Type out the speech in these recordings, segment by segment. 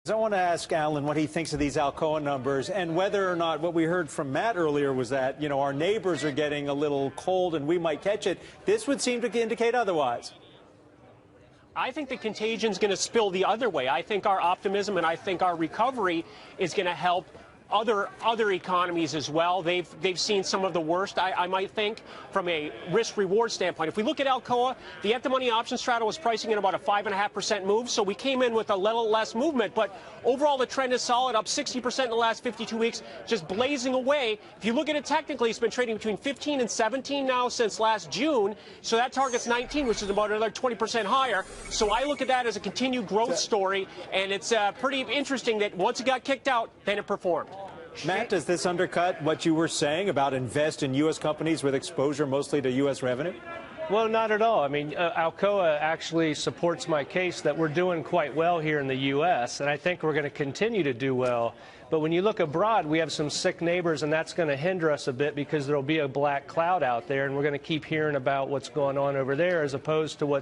I want to ask Alan what he thinks of these Alcoa numbers and whether or not what we heard from Matt earlier was that, our neighbors are getting a little cold and we might catch it. This would seem to indicate otherwise. I think the contagion is going to spill the other way. I think our optimism and I think our recovery is going to help other economies as well. They've seen some of the worst, I might think, from a risk-reward standpoint. If we look at Alcoa, the at-the-money option strata was pricing in about a 5.5% move, so we came in with a little less movement. But overall, the trend is solid, up 60% in the last 52 weeks, just blazing away. If you look at it technically, it's been trading between 15 and 17 now since last June, so that target's 19, which is about another 20% higher. So I look at that as a continued growth story, and it's pretty interesting that once it got kicked out, then it performed. Matt, does this undercut what you were saying about invest in U.S. companies with exposure mostly to U.S. revenue? Well, not at all. I mean, Alcoa actually supports my case that we're doing quite well here in the U.S., and I think we're going to continue to do well. But when you look abroad, we have some sick neighbors, and that's going to hinder us a bit because there will be a black cloud out there, and we're going to keep hearing about what's going on over there as opposed to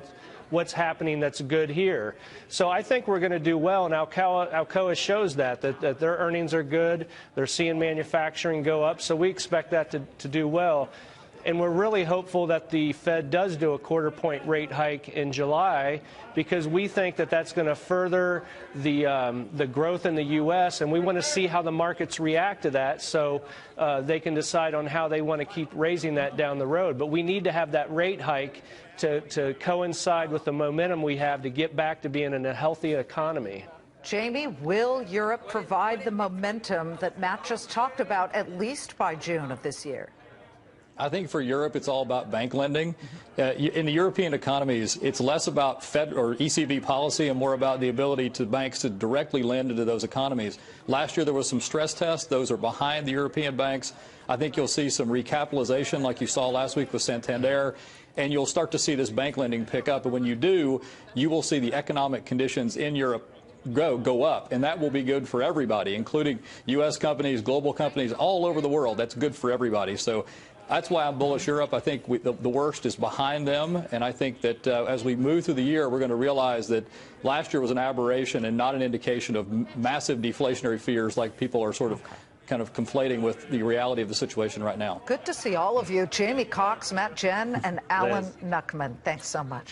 what's happening that's good here. So I think we're going to do well, and Alcoa shows that their earnings are good. They're seeing manufacturing go up, so we expect that to do well. And we're really hopeful that the Fed does do a quarter-point rate hike in July because we think that that's going to further the growth in the U.S., and we want to see how the markets react to that so they can decide on how they want to keep raising that down the road. But we need to have that rate hike to coincide with the momentum we have to get back to being in a healthy economy. Jamie, will Europe provide the momentum that Matt just talked about at least by June of this year? I think for Europe, it's all about bank lending. In the European economies, it's less about Fed or ECB policy and more about the ability to banks to directly lend into those economies. Last year, there was some stress tests. Those are behind the European banks. I think you'll see some recapitalization like you saw last week with Santander, and you'll start to see this bank lending pick up. And when you do, you will see the economic conditions in Europe go up, and that will be good for everybody, including U.S. companies, global companies, all over the world. That's good for everybody. So that's why I'm bullish Europe. I think the worst is behind them, and I think that as we move through the year, we're going to realize that last year was an aberration and not an indication of massive deflationary fears like people are sort of kind of conflating with the reality of the situation right now. Good to see all of you. Jamie Cox, Matt Jehn, and Alan Nuckman. Thanks so much.